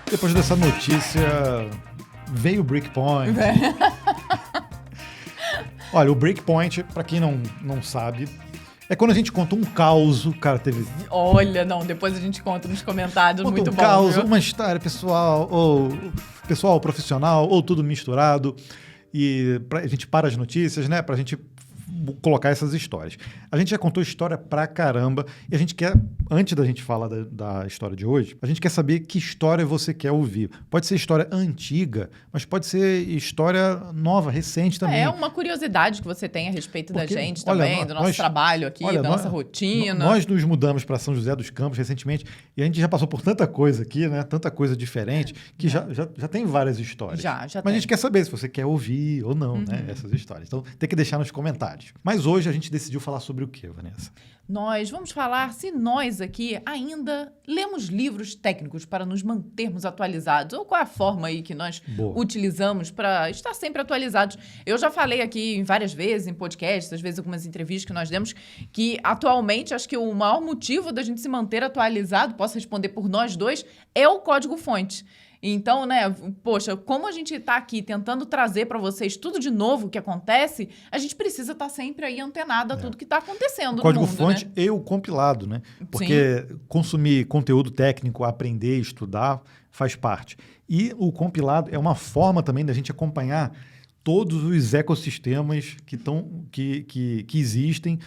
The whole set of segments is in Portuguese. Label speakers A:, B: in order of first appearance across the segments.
A: Depois dessa notícia, veio o Breakpoint. Olha, o Breakpoint, pra quem não sabe, é quando a gente conta um caos, cara, teve...
B: Olha, não, depois a gente conta nos comentários,
A: Conta
B: muito
A: um
B: bom,
A: caos,
B: viu?
A: uma história pessoal, ou profissional, ou tudo misturado. E a gente para as notícias, né, pra gente colocar essas histórias. A gente já contou história pra caramba e a gente quer, antes da gente falar da história de hoje, a gente quer saber que história você quer ouvir. Pode ser história antiga, mas pode ser história nova, recente também.
B: É uma curiosidade que você tem a respeito da gente também, do nosso
A: nós,
B: trabalho aqui, da nossa rotina.
A: Nós nos mudamos para São José dos Campos recentemente e a gente já passou por tanta coisa aqui, né? Tanta coisa diferente, que já tem várias histórias.
B: Já
A: Mas
B: tem.
A: a gente quer saber se você quer ouvir ou não, né? Essas histórias. Então tem que deixar nos comentários. Mas hoje a gente decidiu falar sobre o quê, Vanessa?
B: Nós vamos falar se nós aqui ainda lemos livros técnicos para nos mantermos atualizados, ou qual é a forma aí que nós utilizamos para estar sempre atualizados. Eu já falei aqui várias vezes, em podcasts, às vezes algumas entrevistas que nós demos, que atualmente acho que o maior motivo da gente se manter atualizado, posso responder por nós dois, é o código-fonte. Então, né, poxa, como a gente está aqui tentando trazer para vocês tudo de novo que acontece, a gente precisa estar sempre aí antenado a tudo que está acontecendo no mundo,
A: Código-fonte
B: né?
A: e o compilado, né? Porque consumir conteúdo técnico, aprender, estudar, faz parte. E o compilado é uma forma também da gente acompanhar todos os ecossistemas que existem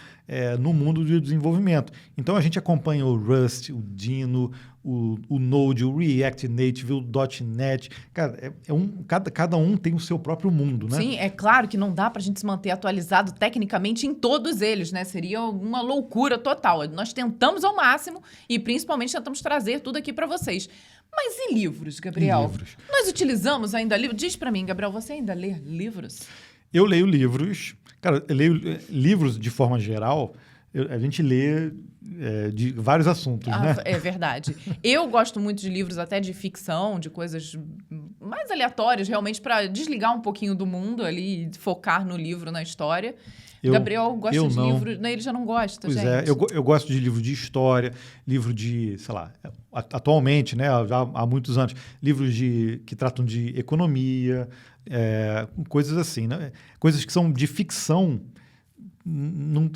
A: no mundo do desenvolvimento. Então, a gente acompanha o Rust, o Dino, o Node, o React Native, o .NET. Cara, cada um tem o seu próprio mundo, né?
B: Sim, é claro que não dá para a gente se manter atualizado tecnicamente em todos eles, né? Seria uma loucura total. Nós tentamos ao máximo e principalmente tentamos trazer tudo aqui para vocês. Mas e livros, Gabriel?
A: Livros.
B: Nós utilizamos ainda livros? Diz para mim, Gabriel, você ainda lê livros?
A: Eu leio livros. Cara, eu leio livros de forma geral. A gente lê de vários assuntos, né?
B: É verdade. Eu gosto muito de livros até de ficção, de coisas mais aleatórias, realmente, para desligar um pouquinho do mundo ali e focar no livro, na história. Gabriel gosta de livros... Não, ele já não gosta,
A: pois
B: gente.
A: Eu gosto de livro de história, livro de, sei lá, atualmente, né, já há muitos anos, livros que tratam de economia, coisas assim, né? Coisas que são de ficção.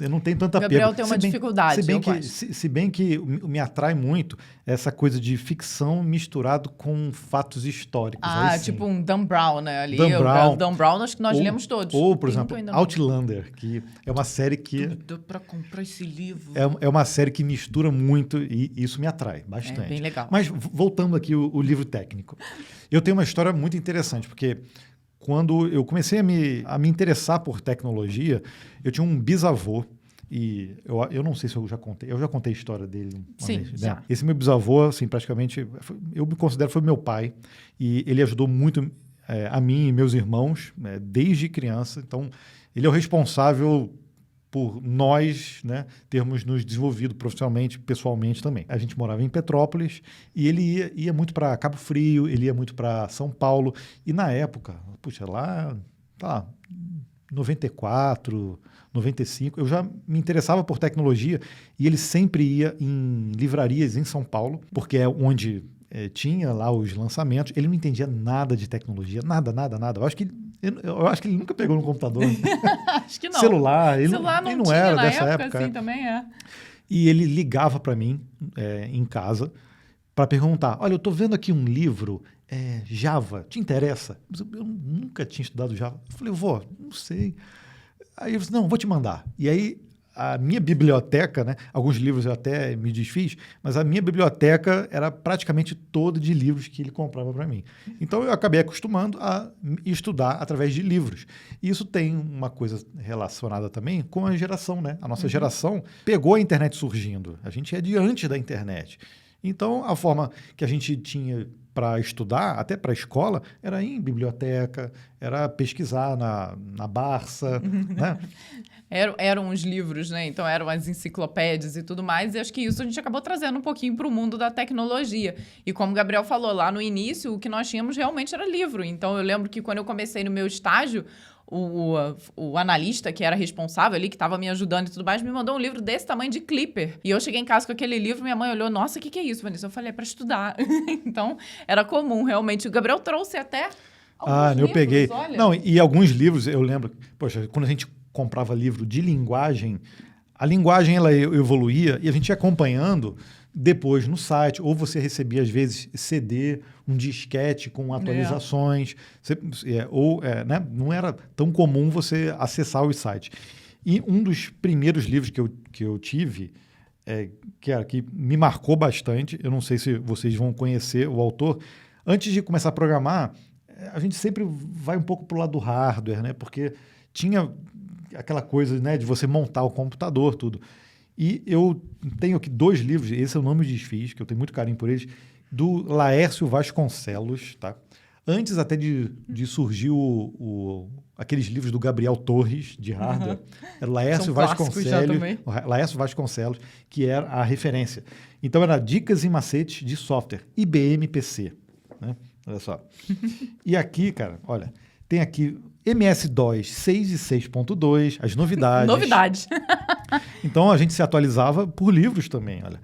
A: Eu não tenho tanta
B: Gabriel
A: apego.
B: tem uma dificuldade,
A: se bem que me atrai muito essa coisa de ficção misturado com fatos históricos.
B: Tipo um Dan Brown, né? Ali, Dan Brown, acho que nós lemos todos.
A: Ou, por exemplo, Outlander, que é uma série que...
B: Tudo pra comprar esse livro.
A: É uma série que mistura muito e isso me atrai bastante.
B: É bem legal.
A: Mas voltando aqui o livro técnico. Eu tenho uma história muito interessante, porque... Quando eu comecei a me interessar por tecnologia, eu tinha um bisavô, e eu não sei se eu já contei a história dele uma
B: Sim,
A: vez,
B: já.
A: Né? Esse meu bisavô, assim, praticamente, eu me considero foi meu pai, e ele ajudou muito a mim e meus irmãos, né, desde criança. Então, ele é o responsável por nós, né, termos nos desenvolvido profissionalmente, pessoalmente também. A gente morava em Petrópolis e ele ia muito para Cabo Frio, ele ia muito para São Paulo. E na época, puxa, lá, 94, 95, eu já me interessava por tecnologia e ele sempre ia em livrarias em São Paulo, porque é onde tinha lá os lançamentos. Ele não entendia nada de tecnologia, nada. Eu acho que ele nunca pegou no computador.
B: Acho que não.
A: Celular, ele
B: não
A: tinha
B: era
A: na
B: dessa
A: época.
B: Assim, também é.
A: E ele ligava para mim em casa para perguntar: olha, eu estou vendo aqui um livro Java, te interessa? Eu nunca tinha estudado Java. Eu falei, vô, não sei. Aí ele disse, não, vou te mandar. E aí a minha biblioteca, né, alguns livros eu até me desfiz, mas a minha biblioteca era praticamente toda de livros que ele comprava para mim. Então eu acabei acostumando a estudar através de livros. E isso tem uma coisa relacionada também com a geração, né? A nossa geração pegou a internet surgindo. A gente é diante da internet. Então a forma que a gente tinha para estudar, até para a escola, era ir em biblioteca, era pesquisar na Barça, né?
B: Eram os livros, né? Então eram as enciclopédias e tudo mais, e acho que isso a gente acabou trazendo um pouquinho para o mundo da tecnologia. E como o Gabriel falou lá no início, o que nós tínhamos realmente era livro. Então eu lembro que quando eu comecei no meu estágio, o analista que era responsável ali, que estava me ajudando e tudo mais, me mandou um livro desse tamanho de Clipper. E eu cheguei em casa com aquele livro, minha mãe olhou, nossa, o que é isso, Vanessa? Eu falei, é para estudar. Então, era comum, realmente. O Gabriel trouxe até alguns livros,
A: eu peguei.
B: olha.
A: Não, e alguns livros, eu lembro, poxa, quando a gente comprava livro de linguagem, a linguagem ela evoluía e a gente ia acompanhando depois no site, ou você recebia às vezes CD, um disquete com atualizações, né? Não era tão comum você acessar os sites. E um dos primeiros livros que eu tive, que me marcou bastante, eu não sei se vocês vão conhecer o autor, antes de começar a programar, a gente sempre vai um pouco para o lado do hardware, né? Porque tinha aquela coisa, né, de você montar o computador, tudo. E eu tenho aqui 2 livros, esse eu não me desfiz, que eu tenho muito carinho por eles, do Laércio Vasconcelos, tá? Antes até de surgir aqueles livros do Gabriel Torres, de hardware, era Laércio Vasconcelos, que era a referência. Então, era Dicas e Macetes de Software, IBM PC, né? Olha só. E aqui, cara, olha, tem aqui MS-DOS 6 e 6.2, as novidades.
B: Novidades.
A: Então, a gente se atualizava por livros também, olha.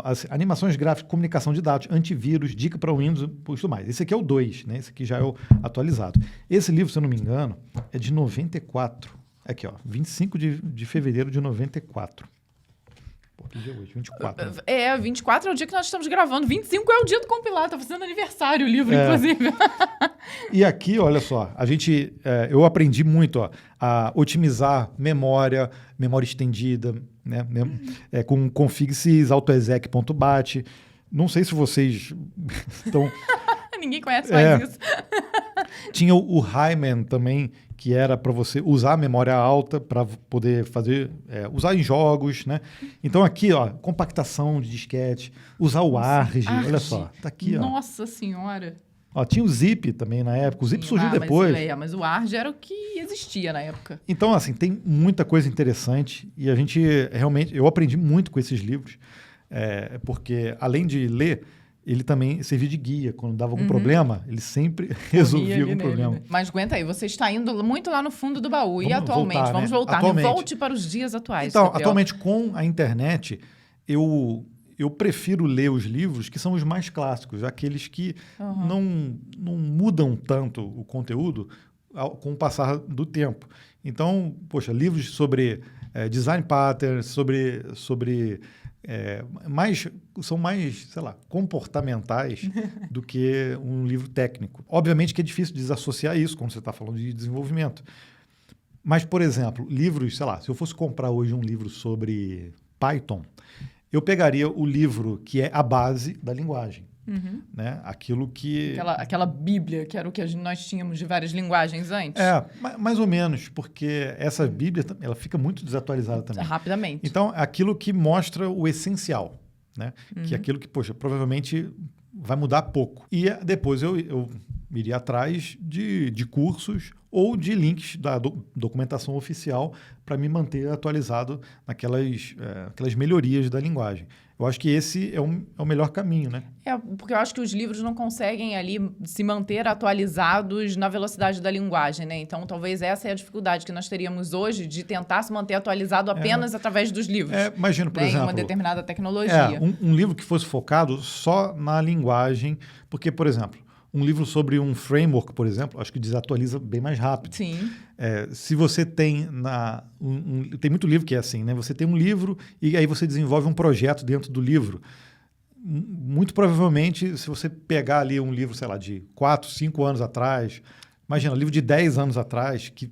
A: As animações gráficas, comunicação de dados, antivírus, dica para Windows e tudo mais. Esse aqui é o 2, né? Esse aqui já é o atualizado. Esse livro, se eu não me engano, é de 94. Aqui, ó, 25 de fevereiro de 94. Pô, que dia é hoje? 24. Né?
B: 24 é o dia que nós estamos gravando. 25 é o dia do compilado. Tá fazendo aniversário o livro, inclusive.
A: E aqui, olha só, eu aprendi muito a otimizar memória estendida, né? Com config.sys, autoexec.bat. Não sei se vocês estão...
B: Ninguém conhece mais isso.
A: Tinha o Hyman também, que era para você usar a memória alta para poder usar em jogos, né? Então aqui, ó, compactação de disquete, usar o ARG, olha só, tá aqui, ó.
B: Nossa Senhora!
A: Ó, tinha o Zip também na época, o Zip surgiu depois.
B: Mas o ARG era o que existia na época.
A: Então, assim, tem muita coisa interessante e a gente realmente, eu aprendi muito com esses livros, porque além de ler, ele também servia de guia. Quando dava algum problema, ele sempre resolvia algum problema.
B: Né? Mas aguenta aí, você está indo muito lá no fundo do baú. E atualmente?
A: Vamos
B: voltar.
A: Atualmente.
B: Volte para os dias atuais.
A: Então,
B: Gabriel.
A: Atualmente, com a internet, eu prefiro ler os livros que são os mais clássicos, aqueles que não mudam tanto o conteúdo com o passar do tempo. Então, poxa, livros sobre design patterns, são mais, sei lá, comportamentais do que um livro técnico. Obviamente que é difícil desassociar isso quando você está falando de desenvolvimento. Mas, por exemplo, livros, sei lá, se eu fosse comprar hoje um livro sobre Python, eu pegaria o livro que é a base da linguagem. Né? Aquilo que...
B: Aquela bíblia, que era o que nós tínhamos de várias linguagens antes.
A: Mais ou menos, porque essa bíblia ela fica muito desatualizada também.
B: Rapidamente.
A: Então, aquilo que mostra o essencial, né? Que é aquilo que, poxa, provavelmente vai mudar pouco. E depois eu iria atrás de cursos ou de links da documentação oficial para me manter atualizado aquelas melhorias da linguagem. Eu acho que esse é o melhor caminho, né?
B: Porque eu acho que os livros não conseguem ali se manter atualizados na velocidade da linguagem, né? Então, talvez essa é a dificuldade que nós teríamos hoje de tentar se manter atualizado apenas através dos livros.
A: Imagina, por exemplo...
B: Em uma determinada tecnologia.
A: Um livro que fosse focado só na linguagem, porque, por exemplo, um livro sobre um framework, por exemplo, acho que desatualiza bem mais rápido.
B: Sim.
A: Se você tem... tem muito livro que é assim, né? Você tem um livro e aí você desenvolve um projeto dentro do livro. Muito provavelmente, se você pegar ali um livro, sei lá, de 4, 5 anos atrás, imagina, um livro de 10 anos atrás que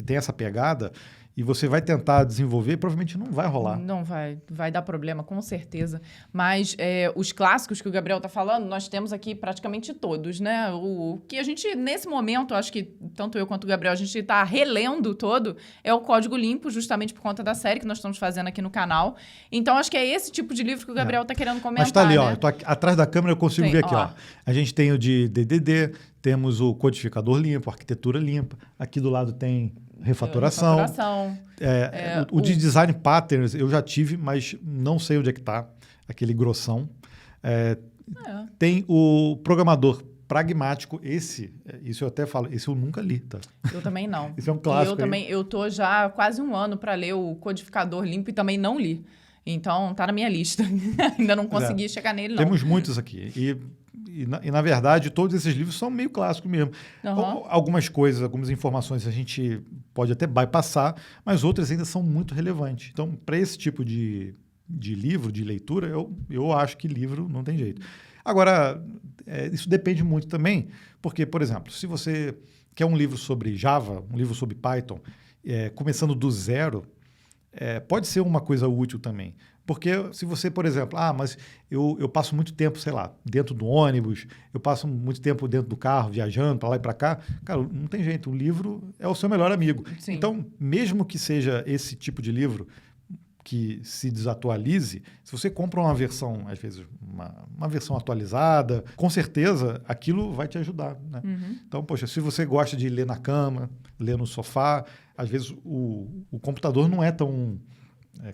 A: tem essa pegada... E você vai tentar desenvolver, provavelmente não vai rolar.
B: Não vai. Vai dar problema, com certeza. Mas os clássicos que o Gabriel está falando, nós temos aqui praticamente todos, né? O que a gente, nesse momento, acho que tanto eu quanto o Gabriel, a gente está relendo todo, é o Código Limpo, justamente por conta da série que nós estamos fazendo aqui no canal. Então, acho que é esse tipo de livro que o Gabriel está querendo comentar.
A: Mas está ali,
B: né?
A: ó. Eu tô atrás da câmera, eu consigo ver aqui, ó. A gente tem o de DDD, temos o codificador limpo, arquitetura limpa. Aqui do lado tem... Refatoração. O de design patterns eu já tive, mas não sei onde é que está, aquele grossão. Tem o programador pragmático. Isso eu até falo, esse eu nunca li, tá?
B: Eu também não.
A: Isso é um clássico.
B: Eu tô já há quase um ano para ler o Codificador Limpo e também não li. Então, tá na minha lista. Ainda não consegui chegar nele, não.
A: Temos muitos aqui. Na verdade, todos esses livros são meio clássicos mesmo. Algumas coisas, algumas informações a gente pode até bypassar, mas outras ainda são muito relevantes. Então, para esse tipo de livro, de leitura, eu acho que livro não tem jeito. Agora, isso depende muito também, porque, por exemplo, se você quer um livro sobre Java, um livro sobre Python, começando do zero, pode ser uma coisa útil também. Porque se você, por exemplo, mas eu passo muito tempo, sei lá, dentro do ônibus, eu passo muito tempo dentro do carro, viajando para lá e para cá, cara, não tem jeito, o livro é o seu melhor amigo.
B: Sim.
A: Então, mesmo que seja esse tipo de livro que se desatualize, se você compra uma versão, às vezes, uma versão atualizada, com certeza aquilo vai te ajudar, né? Então, poxa, se você gosta de ler na cama, ler no sofá, às vezes o computador não é tão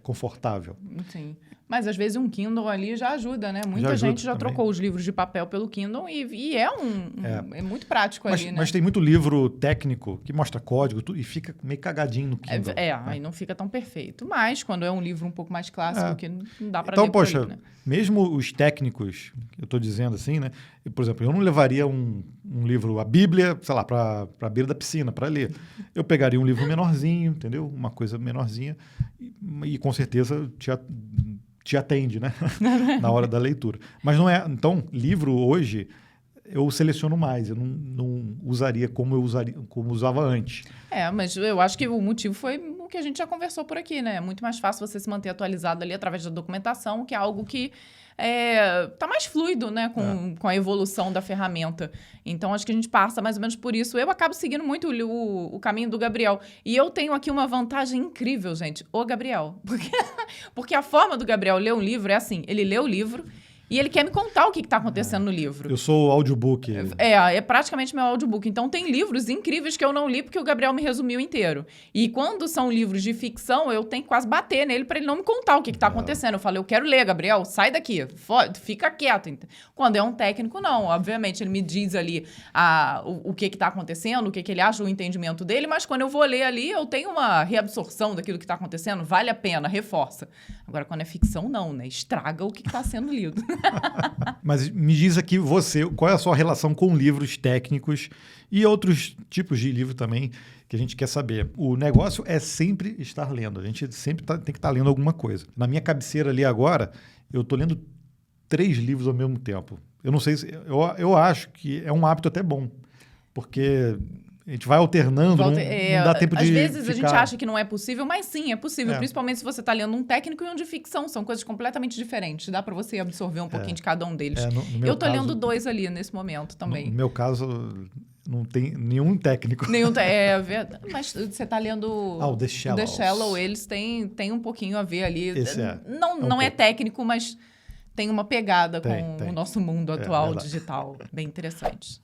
A: confortável.
B: Sim. Mas às vezes um Kindle ali já ajuda, né? Muita gente já trocou os livros de papel pelo Kindle e é muito prático ali, né?
A: Mas tem muito livro técnico que mostra código e fica meio cagadinho no Kindle.
B: Aí não fica tão perfeito. Mas quando é um livro um pouco mais clássico, que não dá para ler
A: então, poxa,
B: ali, né?
A: Mesmo os técnicos, eu estou dizendo assim, né? Por exemplo, eu não levaria um livro, a Bíblia, sei lá, para a beira da piscina para ler. Eu pegaria um livro menorzinho, entendeu? Uma coisa menorzinha e com certeza te atende, né? Na hora da leitura. Mas não é... Então, livro hoje, eu seleciono mais. Eu não usaria como usava antes.
B: Mas eu acho que o motivo foi o que a gente já conversou por aqui, né? É muito mais fácil você se manter atualizado ali através da documentação, que é algo que tá mais fluido, né? Com a evolução da ferramenta. Então, acho que a gente passa mais ou menos por isso. Eu acabo seguindo muito o caminho do Gabriel. E eu tenho aqui uma vantagem incrível, gente. O Gabriel. Porque a forma do Gabriel ler um livro é assim. Ele lê o livro e ele quer me contar o que está acontecendo no livro.
A: Eu sou o audiobook.
B: É praticamente meu audiobook. Então, tem livros incríveis que eu não li porque o Gabriel me resumiu inteiro. E quando são livros de ficção, eu tenho que quase bater nele para ele não me contar o que está acontecendo. Eu falo, eu quero ler, Gabriel, sai daqui, fica quieto. Quando é um técnico, não. Obviamente, ele me diz ali o que está acontecendo, o que ele acha, o entendimento dele, mas quando eu vou ler ali, eu tenho uma reabsorção daquilo que está acontecendo, vale a pena, reforça. Agora, quando é ficção, não, né? Estraga o que está sendo lido.
A: Mas me diz aqui qual é a sua relação com livros técnicos e outros tipos de livro também que a gente quer saber. O negócio é sempre estar lendo. A gente sempre tem que estar lendo alguma coisa. Na minha cabeceira ali agora, eu estou lendo 3 livros ao mesmo tempo. Eu não sei eu acho que é um hábito até bom, porque a gente vai alternando, não dá tempo de
B: Às vezes a gente acha que não é possível, mas sim, é possível. Principalmente se você está lendo um técnico e um de ficção. São coisas completamente diferentes. Dá para você absorver um pouquinho de cada um deles. Eu estou lendo 2 ali nesse momento também.
A: No meu caso, não tem nenhum técnico.
B: Mas você está lendo...
A: o The Shallow.
B: The Shallow, eles têm um pouquinho a ver ali.
A: Não
B: é técnico, mas tem uma pegada com o nosso mundo atual, digital. Bem interessante.